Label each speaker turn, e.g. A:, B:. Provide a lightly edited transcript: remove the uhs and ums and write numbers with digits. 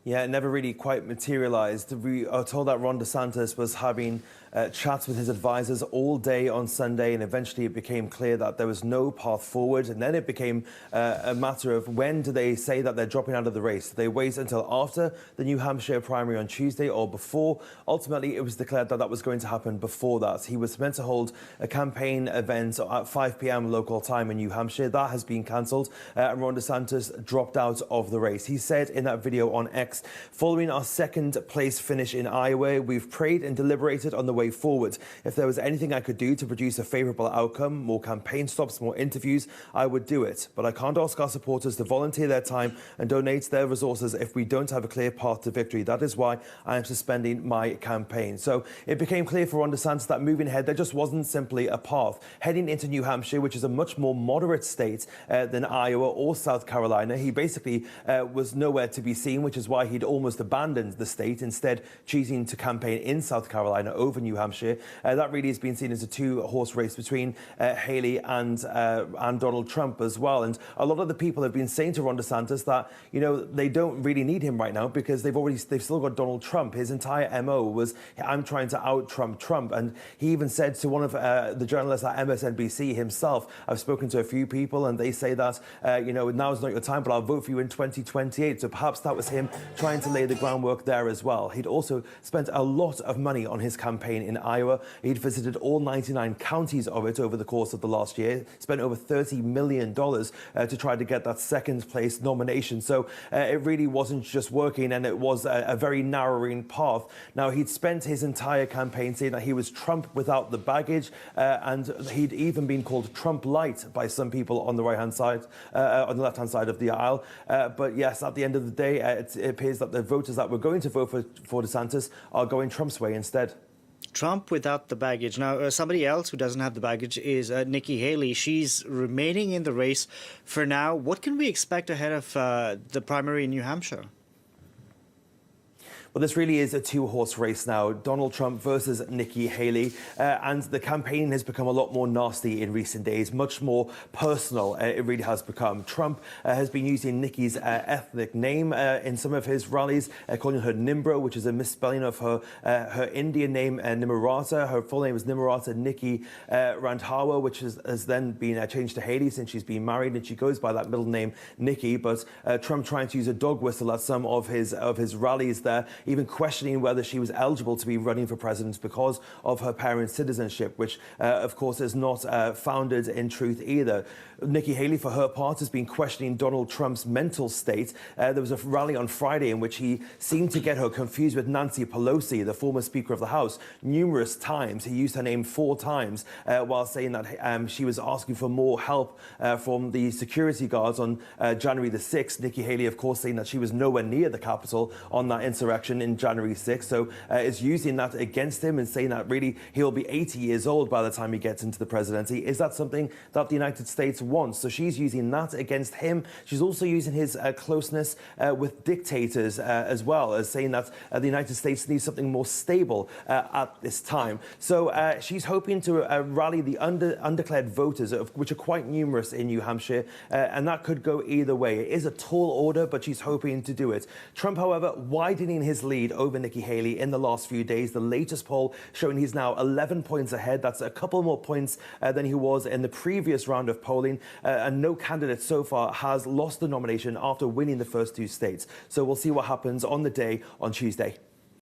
A: Yeah, it never really quite materialized. We are told that Ron DeSantis was having chats with his advisors all day on Sunday, and eventually it became clear that there was no path forward. And then it became a matter of when do they say that they're dropping out of the race? Do they wait until after the New Hampshire primary on Tuesday or before? Ultimately, it was declared that that was going to happen before that. He was meant to hold a campaign event at 5 p.m. local time in New Hampshire. That has been cancelled, and Ron DeSantis dropped out of the race. He said in that video on X, "Following our second place finish in Iowa, we've prayed and deliberated on the way forward. If there was anything I could do to produce a favourable outcome, more campaign stops, more interviews, I would do it. But I can't ask our supporters to volunteer their time and donate their resources if we don't have a clear path to victory. That is why I am suspending my campaign." So it became clear for Ron DeSantis that moving ahead, there just wasn't simply a path. Heading into New Hampshire, which is a much more moderate state than Iowa or South Carolina, he basically was nowhere to be seen, which is why he'd almost abandoned the state, instead choosing to campaign in South Carolina over New Hampshire. That really has been seen as a two-horse race between Haley and Donald Trump as well. And a lot of the people have been saying to Ron DeSantis that, you know, they don't really need him right now because they've still got Donald Trump. His entire MO was, I'm trying to out-Trump Trump. And he even said to one of the journalists at MSNBC himself, I've spoken to a few people and they say that, you know, now's not your time, but I'll vote for you in 2028. So perhaps that was him trying to lay the groundwork there as well. He'd also spent a lot of money on his campaign in Iowa. He'd visited all 99 counties of it over the course of the last year, spent over $30 million to try to get that second place nomination. So it really wasn't just working, and it was a very narrowing path. Now, he'd spent his entire campaign saying that he was Trump without the baggage, and he'd even been called Trump light by some people on the right-hand side, on the left-hand side of the aisle. But yes, at the end of the day, it appears that the voters that were going to vote for DeSantis are going Trump's way instead.
B: Trump without the baggage. Now, somebody else who doesn't have the baggage is Nikki Haley. She's remaining in the race for now. What can we expect ahead of the primary in New Hampshire?
A: Well, this really is a two-horse race now, Donald Trump versus Nikki Haley, and the campaign has become a lot more nasty in recent days, much more personal. It really has become. Trump has been using Nikki's ethnic name in some of his rallies, calling her Nimbra, which is a misspelling of her Indian name, Nimrata. Her full name is Nimrata Nikki Randhawa, which has then been changed to Haley since she's been married, and she goes by that middle name, Nikki. But Trump trying to use a dog whistle at some of his rallies there, even questioning whether she was eligible to be running for president because of her parents' citizenship, which, of course, is not founded in truth either. Nikki Haley, for her part, has been questioning Donald Trump's mental state. There was a rally on Friday in which he seemed to get her confused with Nancy Pelosi, the former Speaker of the House, numerous times. He used her name 4 times while saying that she was asking for more help from the security guards on January the 6th. Nikki Haley, of course, saying that she was nowhere near the Capitol on that insurrection in January 6th. So is using that against him and saying that really he'll be 80 years old by the time he gets into the presidency. Is that something that the United States wants? So she's using that against him. She's also using his closeness with dictators as well, as saying that the United States needs something more stable at this time. So she's hoping to rally the undeclared voters, which are quite numerous in New Hampshire, and that could go either way. It is a tall order, but she's hoping to do it. Trump, however, widening his lead over Nikki Haley in the last few days. The latest poll showing he's now 11 points ahead. That's a couple more points than he was in the previous round of polling. And no candidate so far has lost the nomination after winning the first 2 states. So we'll see what happens on the day on Tuesday.